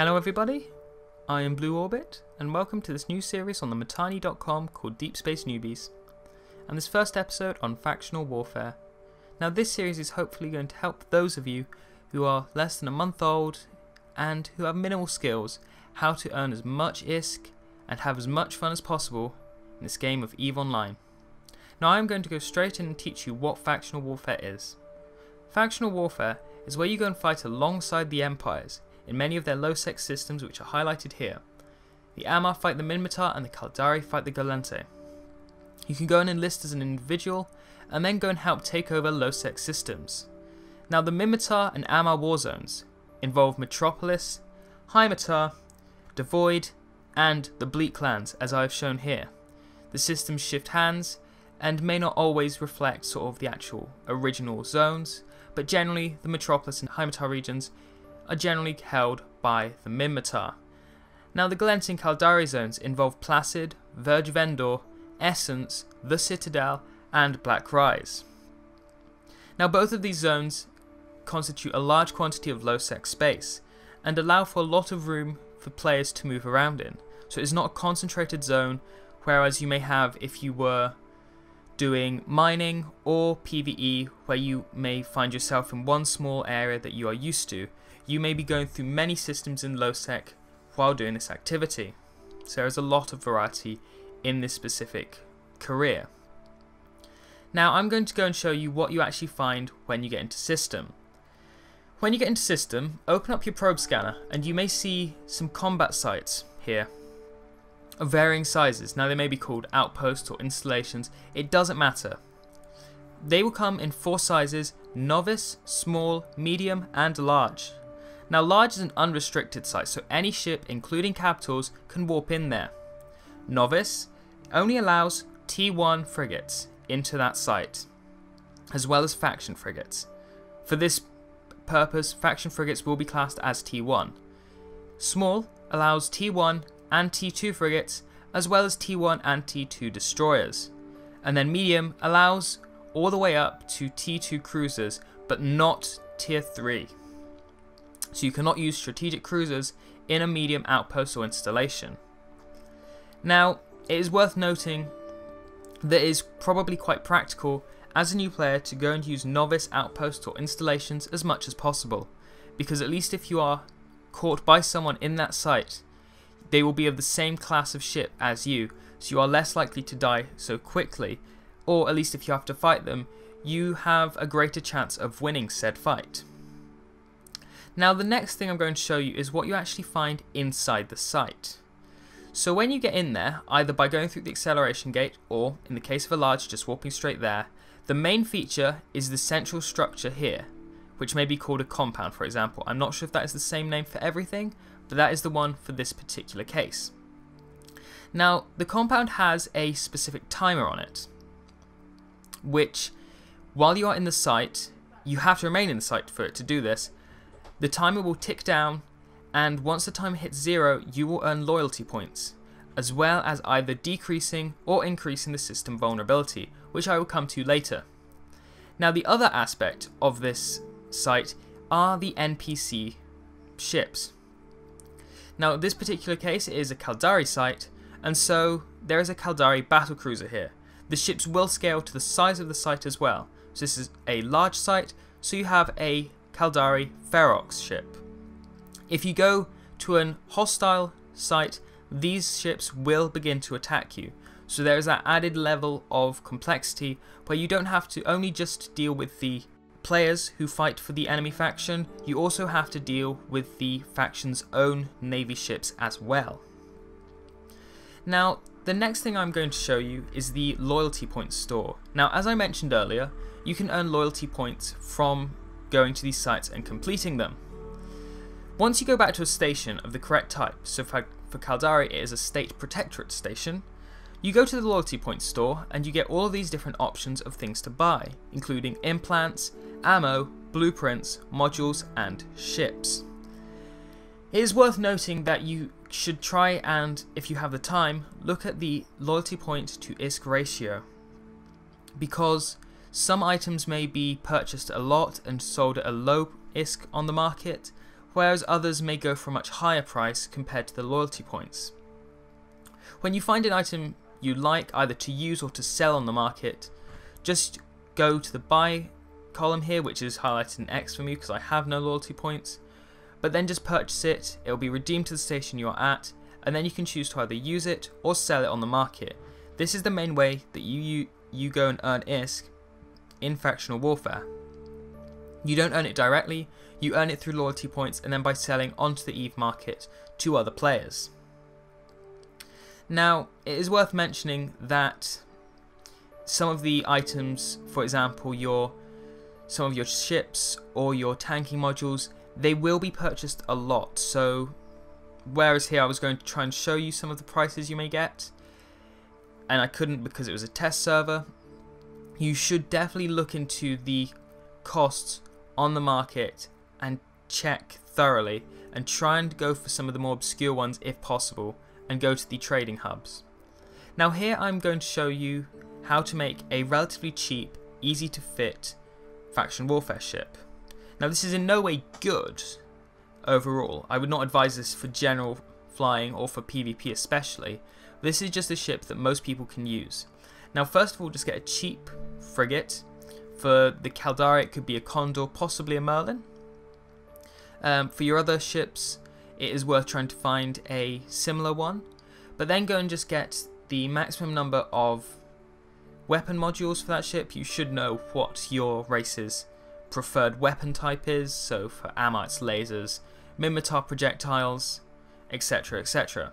Hello everybody, I am BlueOrbit and welcome to this new series on the Manatees.com called Deep Space Newbies, and this first episode on factional warfare. Now this series is hopefully going to help those of you who are less than a month old and who have minimal skills how to earn as much ISK and have as much fun as possible in this game of EVE Online. Now I am going to go straight in and teach you what factional warfare is. Factional warfare is where you go and fight alongside the empires in many of their low-sec systems which are highlighted here. The Amarr fight the Minmatar and the Caldari fight the Gallente. You can go and enlist as an individual and then go and help take over low-sec systems. Now the Minmatar and Amarr war zones involve Metropolis, Hymatar, Devoid and the Bleak Lands as I have shown here. The systems shift hands and may not always reflect sort of the actual original zones, but generally the Metropolis and Hymatar regions are generally held by the Minmatar. Now the Gallente and Caldari zones involve Placid, Verge Vendor, Essence, the Citadel and Black Rise. Now both of these zones constitute a large quantity of low-sec space and allow for a lot of room for players to move around in. So it's not a concentrated zone, whereas you may have if you were doing mining or PvE, where you may find yourself in one small area that you are used to. You may be going through many systems in low-sec while doing this activity. So there is a lot of variety in this specific career. Now I'm going to go and show you what you actually find when you get into system. When you get into system, open up your probe scanner and you may see some combat sites here of varying sizes. Now they may be called outposts or installations, it doesn't matter. They will come in 4 sizes: novice, small, medium and large. Now large is an unrestricted site, so any ship including capitals can warp in there. Novice only allows T1 frigates into that site, as well as faction frigates. For this purpose, faction frigates will be classed as T1. Small allows T1 and T2 frigates, as well as T1 and T2 destroyers. And then medium allows all the way up to T2 cruisers, but not tier 3. So you cannot use strategic cruisers in a medium outpost or installation. Now, it is worth noting that it is probably quite practical as a new player to go and use novice outposts or installations as much as possible, because at least if you are caught by someone in that site, they will be of the same class of ship as you, so you are less likely to die so quickly, or at least if you have to fight them, you have a greater chance of winning said fight. Now the next thing I'm going to show you is what you actually find inside the site. So when you get in there, either by going through the acceleration gate or, in the case of a large, just warping straight there, the main feature is the central structure here, which may be called a compound, for example. I'm not sure if that is the same name for everything, but that is the one for this particular case. Now the compound has a specific timer on it, which while you are in the site, you have to remain in the site for it to do this. The timer will tick down, and once the timer hits 0, you will earn loyalty points, as well as either decreasing or increasing the system vulnerability, which I will come to later. Now the other aspect of this site are the NPC ships. Now in this particular case it is a Caldari site, and so there is a Caldari battlecruiser here. The ships will scale to the size of the site as well. So this is a large site, so you have a Caldari Ferox ship. If you go to an hostile site, these ships will begin to attack you. So there is that added level of complexity where you don't have to only just deal with the players who fight for the enemy faction, you also have to deal with the faction's own navy ships as well. Now the next thing I'm going to show you is the loyalty points store. Now as I mentioned earlier, you can earn loyalty points from going to these sites and completing them. Once you go back to a station of the correct type, so for Caldari it is a state protectorate station, you go to the loyalty points store and you get all of these different options of things to buy, including implants, ammo, blueprints, modules and ships. It is worth noting that you should try and, if you have the time, look at the loyalty point to ISK ratio, because some items may be purchased a lot and sold at a low ISK on the market, whereas others may go for a much higher price compared to the loyalty points. When you find an item you like either to use or to sell on the market, just go to the buy column here, which is highlighted in X for me because I have no loyalty points, but then just purchase it. It will be redeemed to the station you're at, and then you can choose to either use it or sell it on the market. This is the main way that you go and earn ISK in Factional Warfare. You don't earn it directly, you earn it through loyalty points and then by selling onto the EVE market to other players. Now, it is worth mentioning that some of the items, for example, some of your ships or your tanking modules, they will be purchased a lot. So, whereas here I was going to try and show you some of the prices you may get, and I couldn't because it was a test server, you should definitely look into the costs on the market and check thoroughly and try and go for some of the more obscure ones if possible and go to the trading hubs. Now here I'm going to show you how to make a relatively cheap, easy to fit faction warfare ship. Now this is in no way good overall. I would not advise this for general flying or for PvP especially. This is just a ship that most people can use. Now first of all, just get a cheap frigate. For the Caldari it could be a Condor, possibly a Merlin. For your other ships it is worth trying to find a similar one, but then go and just get the maximum number of weapon modules for that ship. You should know what your race's preferred weapon type is, so for Amar it's lasers, Minmatar projectiles, etc, etc.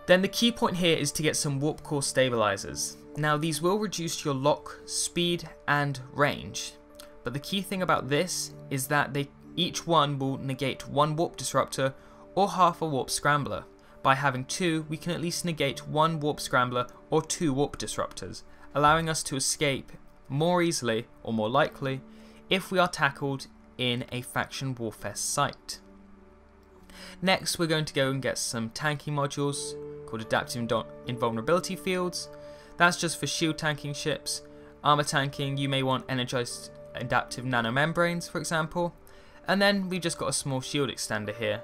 Then the key point here is to get some warp core stabilizers. Now these will reduce your lock speed and range, but the key thing about this is that each one will negate one warp disruptor or half a warp scrambler. By having two, we can at least negate one warp scrambler or two warp disruptors, allowing us to escape more easily or more likely if we are tackled in a faction warfare site. Next we're going to go and get some tanking modules called adaptive invulnerability fields. That's just for shield tanking ships. Armor tanking, you may want energized adaptive nanomembranes for example. And then we've just got a small shield extender here.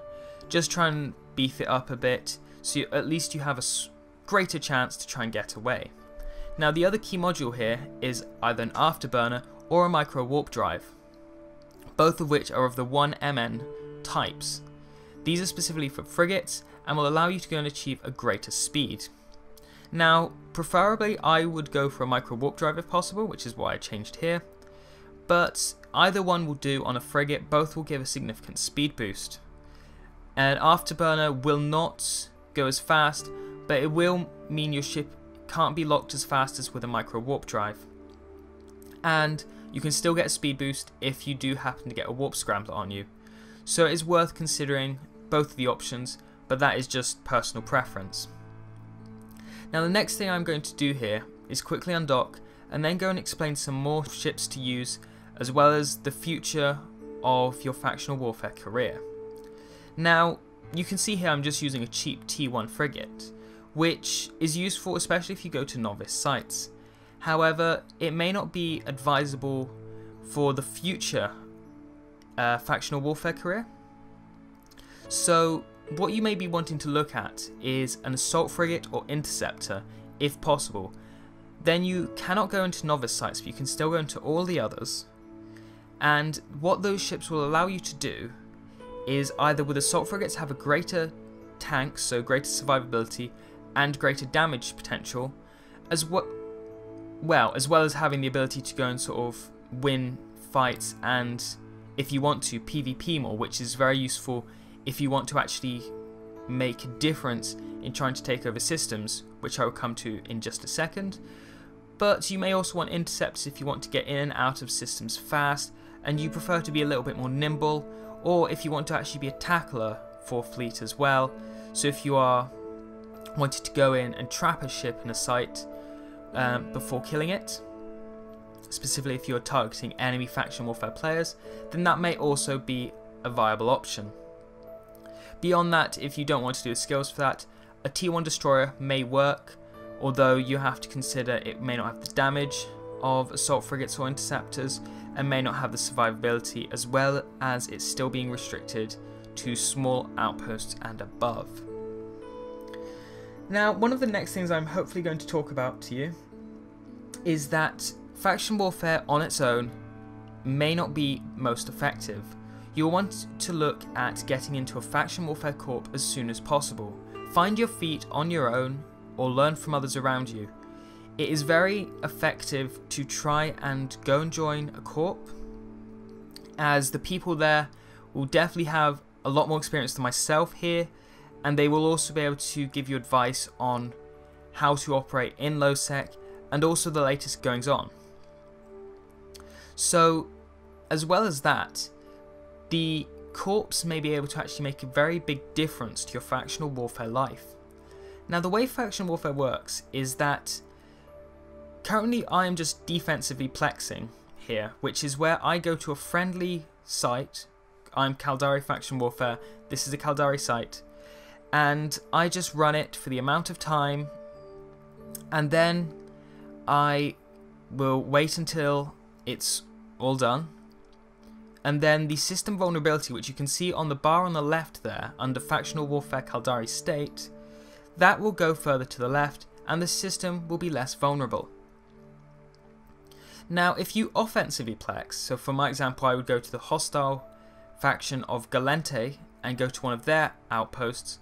Just try and beef it up a bit so at least you have a greater chance to try and get away. Now the other key module here is either an afterburner or a micro warp drive, both of which are of the 1MN types. These are specifically for frigates and will allow you to go and achieve a greater speed. Now preferably I would go for a micro warp drive if possible, which is why I changed here, but either one will do on a frigate. Both will give a significant speed boost. An afterburner will not go as fast, but it will mean your ship can't be locked as fast as with a micro warp drive. And you can still get a speed boost if you do happen to get a warp scrambler on you. So it is worth considering both of the options, but that is just personal preference. Now the next thing I'm going to do here is quickly undock and then go and explain some more ships to use, as well as the future of your factional warfare career. Now you can see here I'm just using a cheap T1 frigate, which is useful especially if you go to novice sites. However, it may not be advisable for the future factional warfare career. So what you may be wanting to look at is an assault frigate or interceptor if possible. Then you cannot go into novice sites, but you can still go into all the others. And what those ships will allow you to do is either with assault frigates have a greater tank, so greater survivability and greater damage potential, as well as having the ability to go and sort of win fights and, if you want to, PvP more, which is very useful if you want to actually make a difference in trying to take over systems, which I will come to in just a second. But you may also want interceptors if you want to get in and out of systems fast and you prefer to be a little bit more nimble, or if you want to actually be a tackler for fleet as well. So if you are wanting to go in and trap a ship in a site before killing it, specifically if you're targeting enemy faction warfare players, then that may also be a viable option. Beyond that, if you don't want to do the skills for that, a T1 destroyer may work, although you have to consider it may not have the damage of assault frigates or interceptors and may not have the survivability, as well as it's still being restricted to small outposts and above. Now, one of the next things I'm hopefully going to talk about to you is that faction warfare on its own may not be most effective. You'll want to look at getting into a faction warfare corp as soon as possible. Find your feet on your own or learn from others around you. It is very effective to try and go and join a corp, as the people there will definitely have a lot more experience than myself here, and they will also be able to give you advice on how to operate in low sec and also the latest goings on. So, as well as that, the corps may be able to actually make a very big difference to your factional warfare life. Now, the way faction warfare works is that currently I am just defensively plexing here, which is where I go to a friendly site. I'm Caldari Faction Warfare, this is a Caldari site, and I just run it for the amount of time, and then I will wait until it's all done, and then the system vulnerability, which you can see on the bar on the left there under Factional Warfare Caldari State, that will go further to the left and the system will be less vulnerable. Now, if you offensively plex, so for my example I would go to the hostile faction of Galente and go to one of their outposts,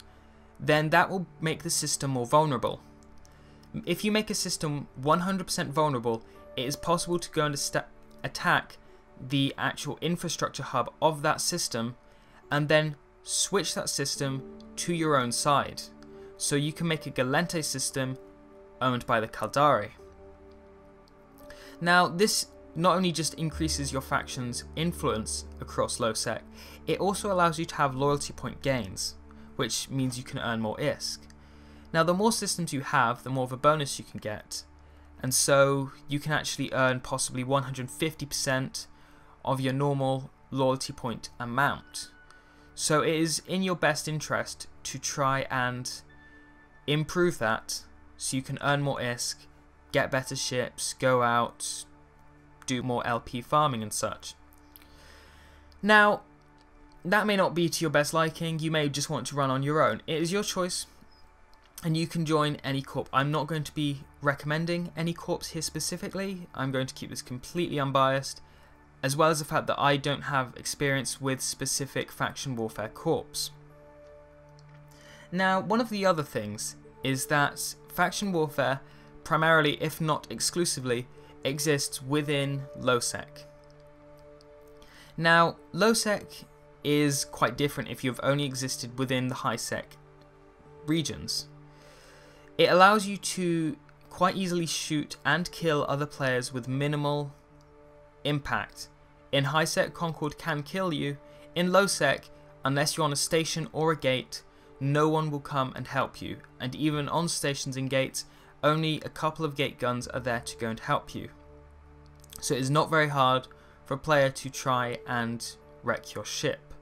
then that will make the system more vulnerable. If you make a system 100% vulnerable, it is possible to go and attack the actual infrastructure hub of that system and then switch that system to your own side. So you can make a Galente system owned by the Caldari. Now, this not only just increases your faction's influence across low sec, it also allows you to have loyalty point gains, which means you can earn more ISK. Now, the more systems you have, the more of a bonus you can get, and so you can actually earn possibly 150% of your normal loyalty point amount. So it is in your best interest to try and improve that so you can earn more ISK, get better ships, go out, do more LP farming and such. Now, that may not be to your best liking, you may just want to run on your own. It is your choice, and you can join any corp. I'm not going to be recommending any corps here specifically, I'm going to keep this completely unbiased, as well as the fact that I don't have experience with specific faction warfare corps. Now, one of the other things is that faction warfare, primarily if not exclusively, exists within low sec. Now, low sec is quite different if you've only existed within the high sec regions. It allows you to quite easily shoot and kill other players with minimal impact. In high sec, Concord can kill you. In low sec, unless you're on a station or a gate, no one will come and help you, and even on stations and gates, only a couple of gate guns are there to go and help you. So it is not very hard for a player to try and wreck your ship.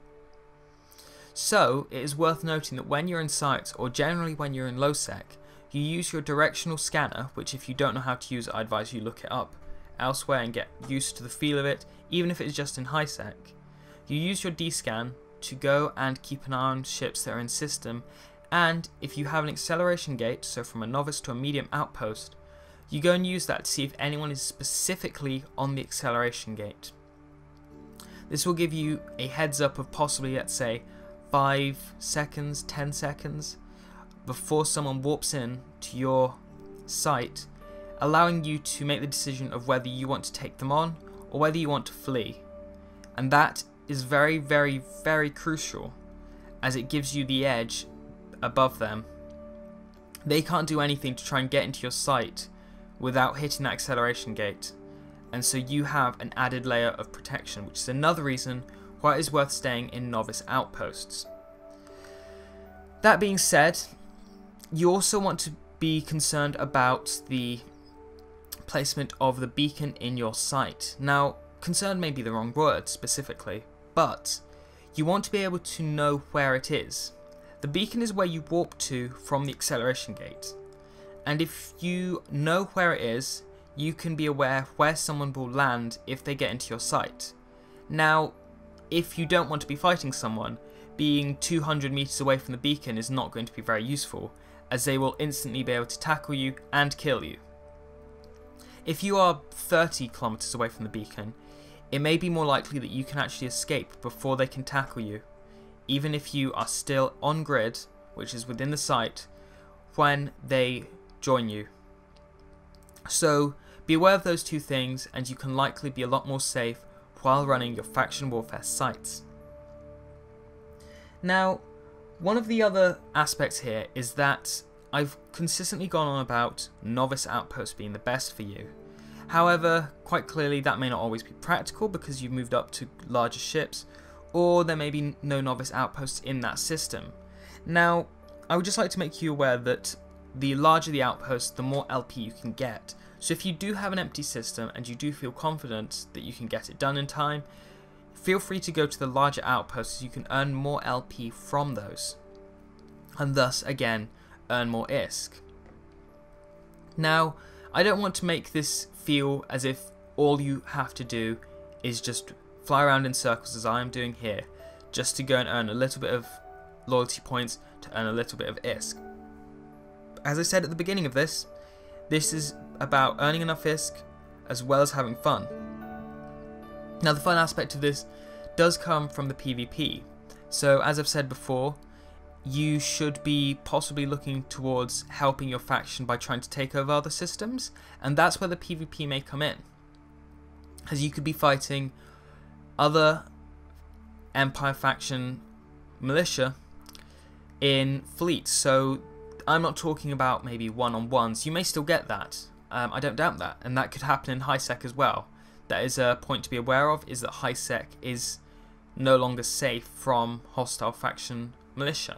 So it is worth noting that when you're in sights, or generally when you're in low sec, you use your directional scanner, which if you don't know how to use it, I advise you look it up elsewhere and get used to the feel of it, even if it's just in high sec. You use your D-scan to go and keep an eye on ships that are in system, and if you have an acceleration gate, so from a novice to a medium outpost, you go and use that to see if anyone is specifically on the acceleration gate. This will give you a heads up of possibly, let's say, 5 seconds, 10 seconds before someone warps in to your site, allowing you to make the decision of whether you want to take them on or whether you want to flee. And that is very, very, very crucial, as it gives you the edge above them. They can't do anything to try and get into your site without hitting that acceleration gate, and so you have an added layer of protection, which is another reason why it is worth staying in novice outposts. That being said, you also want to be concerned about the placement of the beacon in your site. Now, concerned may be the wrong word specifically, but you want to be able to know where it is. The beacon is where you warp to from the acceleration gate, and if you know where it is, you can be aware where someone will land if they get into your sight. Now, if you don't want to be fighting someone, being 200 meters away from the beacon is not going to be very useful, as they will instantly be able to tackle you and kill you. If you are 30 kilometers away from the beacon, it may be more likely that you can actually escape before they can tackle you, even if you are still on grid, which is within the sight, when they join you. So be aware of those two things, and you can likely be a lot more safe while running your faction warfare sites. Now, one of the other aspects here is that I've consistently gone on about novice outposts being the best for you. However, quite clearly that may not always be practical because you've moved up to larger ships, or there may be no novice outposts in that system. Now, I would just like to make you aware that the larger the outpost, the more LP you can get. So if you do have an empty system and you do feel confident that you can get it done in time, feel free to go to the larger outposts so you can earn more LP from those, and thus again earn more ISK. Now, I don't want to make this feel as if all you have to do is just fly around in circles as I am doing here, just to go and earn a little bit of loyalty points to earn a little bit of ISK. As I said at the beginning of this is about earning enough ISK as well as having fun. Now, the fun aspect of this does come from the PvP. So as I've said before, you should be possibly looking towards helping your faction by trying to take over other systems, and that's where the PvP may come in, as you could be fighting other Empire faction militia in fleets. So I'm not talking about maybe one-on-ones. You may still get that. I don't doubt that, and that could happen in high-sec as well. That is a point to be aware of, is that high-sec is no longer safe from hostile faction militia.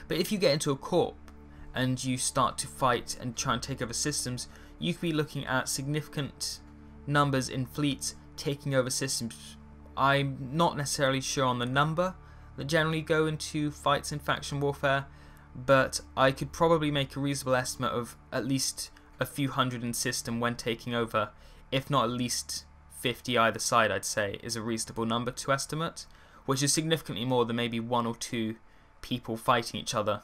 But if you get into a corp and you start to fight and try and take over systems, you could be looking at significant numbers in fleets taking over systems. I'm not necessarily sure on the number that generally go into fights in faction warfare, but I could probably make a reasonable estimate of at least a few hundred in system when taking over, if not at least 50 either side. I'd say is a reasonable number to estimate, which is significantly more than maybe one or two people fighting each other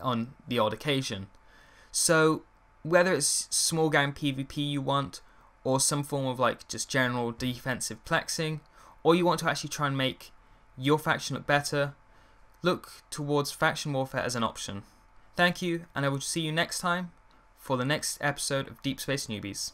on the odd occasion. So whether it's small gang PvP you want, or some form of like just general defensive plexing, or you want to actually try and make your faction look better, look towards faction warfare as an option. Thank you, and I will see you next time for the next episode of Deep Space Newbies.